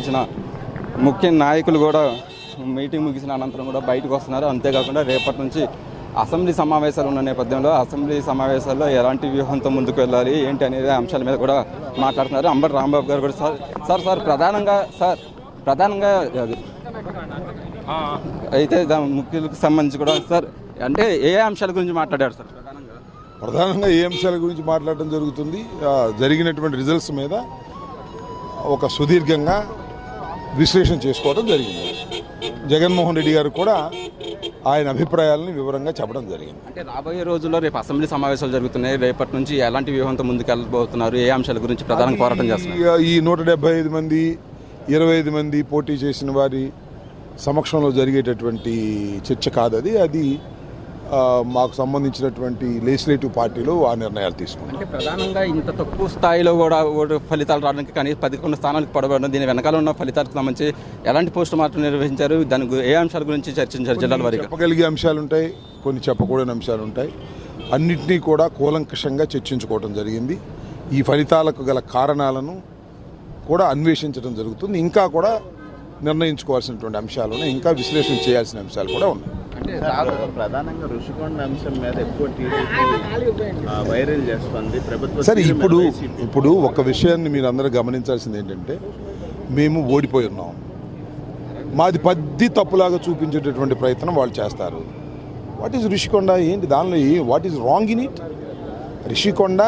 సంబంధించిన ముఖ్య నాయకులు కూడా మీటింగ్ ముగిసిన అనంతరం కూడా బయటకు వస్తున్నారు. అంతేకాకుండా రేపటి నుంచి అసెంబ్లీ సమావేశాలు ఉన్న నేపథ్యంలో అసెంబ్లీ సమావేశాల్లో ఎలాంటి వ్యూహంతో ముందుకు వెళ్ళాలి ఏంటి అనేది అంశాల మీద కూడా మాట్లాడుతున్నారు. అంబటి రాంబాబు గారు కూడా సార్ ప్రధానంగా అయితే ముఖ్యులకు సంబంధించి కూడా సార్ అంటే ఏ అంశాల గురించి మాట్లాడారు సార్? ప్రధానంగా ఏ అంశాల గురించి మాట్లాడటం జరుగుతుంది, జరిగినటువంటి రిజల్ట్స్ మీద ఒక సుదీర్ఘంగా విశ్లేషణ చేసుకోవడం జరిగింది. జగన్మోహన్ రెడ్డి గారు కూడా ఆయన అభిప్రాయాలను వివరంగా చెప్పడం జరిగింది. అంటే రాబోయే రోజుల్లో రేపు అసెంబ్లీ సమావేశాలు జరుగుతున్నాయి, రేపటి నుంచి ఎలాంటి వ్యూహంతో ముందుకు వెళ్ళబోతున్నారు, ఏ అంశాల గురించి ప్రధానంగా పోరాటం చేస్తున్నారు? ఈ 175 మంది 25 మంది పోటీ చేసిన వారి సమక్షంలో జరిగేటటువంటి చర్చ కాదు అది మాకు సంబంధించినటువంటి లెజిస్లేటివ్ పార్టీలో ఆ నిర్ణయాలు తీసుకున్నాం. అంటే ప్రధానంగా ఇంత తక్కువ స్థాయిలో కూడా ఫలితాలు రావడానికి కనీసం 11 స్థానాలకు పడబడడం, దీని వెనకాల ఉన్న ఫలితాలకు సంబంధించి ఎలాంటి పోస్ట్ మార్టం నిర్వహించారు, దాని ఏ అంశాల గురించి చర్చించారు? జిల్లాల వారీగా చెప్పగలిగే అంశాలు ఉంటాయి, కొన్ని చెప్పకూడని అంశాలు ఉంటాయి. అన్నింటినీ కూడా కూలంకషంగా చర్చించుకోవడం జరిగింది. ఈ ఫలితాలకు గల కారణాలను కూడా అన్వేషించడం జరుగుతుంది. ఇంకా కూడా నిర్ణయించుకోవాల్సినటువంటి అంశాలు ఉన్నాయి, ఇంకా విశ్లేషణ చేయాల్సిన అంశాలు కూడా ఉన్నాయి. అంటే ప్రధానంగా రుషికొండ అంశం మీద ఎక్కువ వైరల్ చేస్తుంది ప్రభుత్వం. సరే, ఇప్పుడు ఒక విషయాన్ని మీరు అందరూ గమనించాల్సింది ఏంటంటే, మేము ఓడిపోయి ఉన్నాం, మాది పద్ది తప్పులాగా చూపించేటటువంటి ప్రయత్నం వాళ్ళు చేస్తారు. వాట్ ఈజ్ రుషికొండ ఏంటి, దానిలో what is wrong in it? Rushikonda